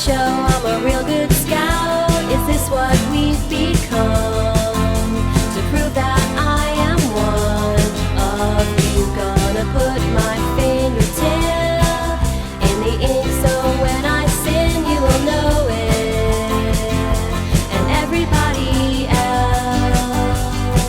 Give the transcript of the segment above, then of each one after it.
show I'm a real good scout. Is this what we've become? To prove that I am one of you, gonna put my fingertip in the ink, so when I sin you will know it, and everybody else.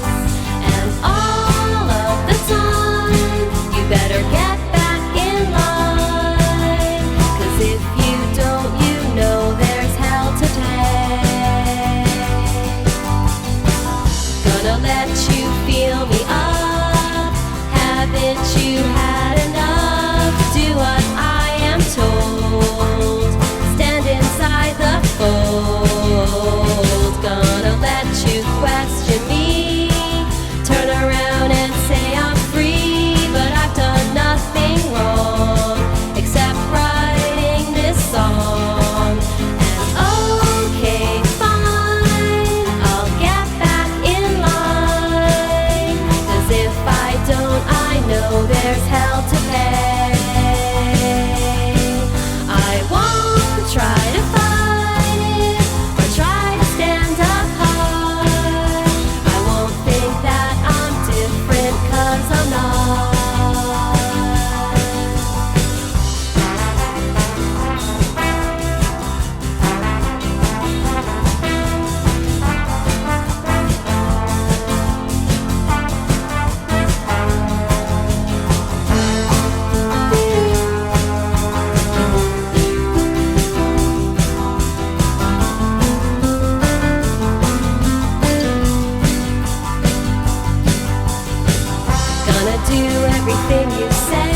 And all of the time you better get back in line, 'cause if you don't, you know there's hell to pay. Gonna let you feel me up. Haven't you had enough? Do what I am told. Stand inside the fold. Gonna let you question me. Turn around and say I'm free, but I've done nothing wrong except writing this song. And okay, fine, I'll get back in line, 'cause if I don't, I know there's hell to pay. I won't try to fight it or try to stand apart. I won't think that I'm different, 'cause I'm not. Gonna do everything you say.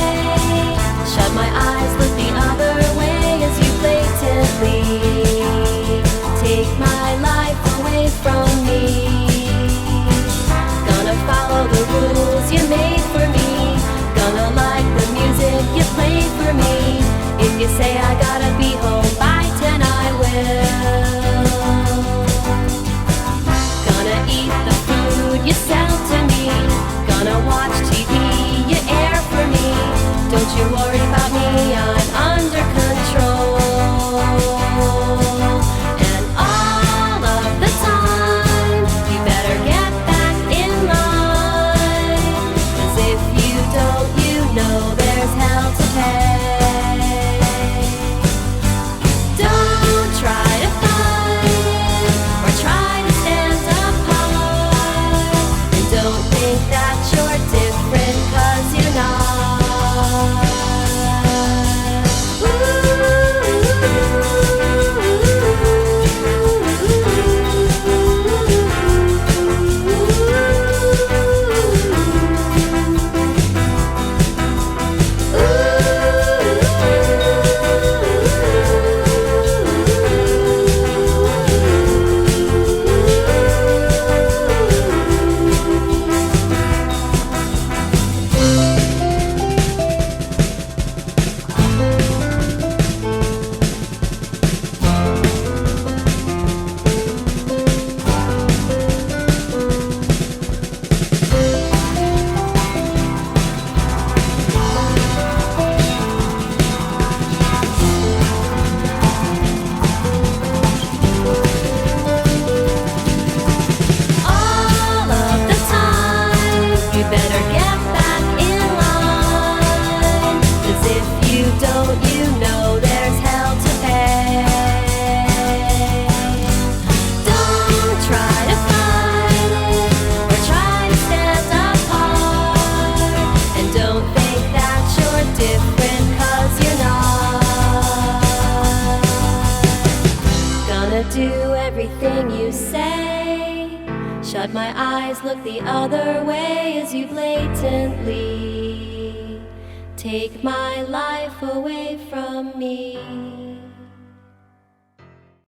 Shut my eyes, look the other way as you blatantly take my life away from me. Gonna follow the rules you made for me. Gonna like the music you played for me. If you say I gotta be home by 10, I will. Gonna eat the food you sell to me. Gonna watch TV you air for me. Don't you worry about me, I'm under control. And all of the time you better get back in line, 'cause if you don't, you know there's hell to pay. Don't try to fight it or try to stand apart, and don't think that you're different, 'cause you're not. All of the time you better get back in line, 'cause if you don't, you know there's hell to pay. Don't try to fight it or try to stand apart, and don't think that you're different, 'cause you're not. Gonna do everything you say. Shut my eyes, look the other way as you blatantly take my life away from me.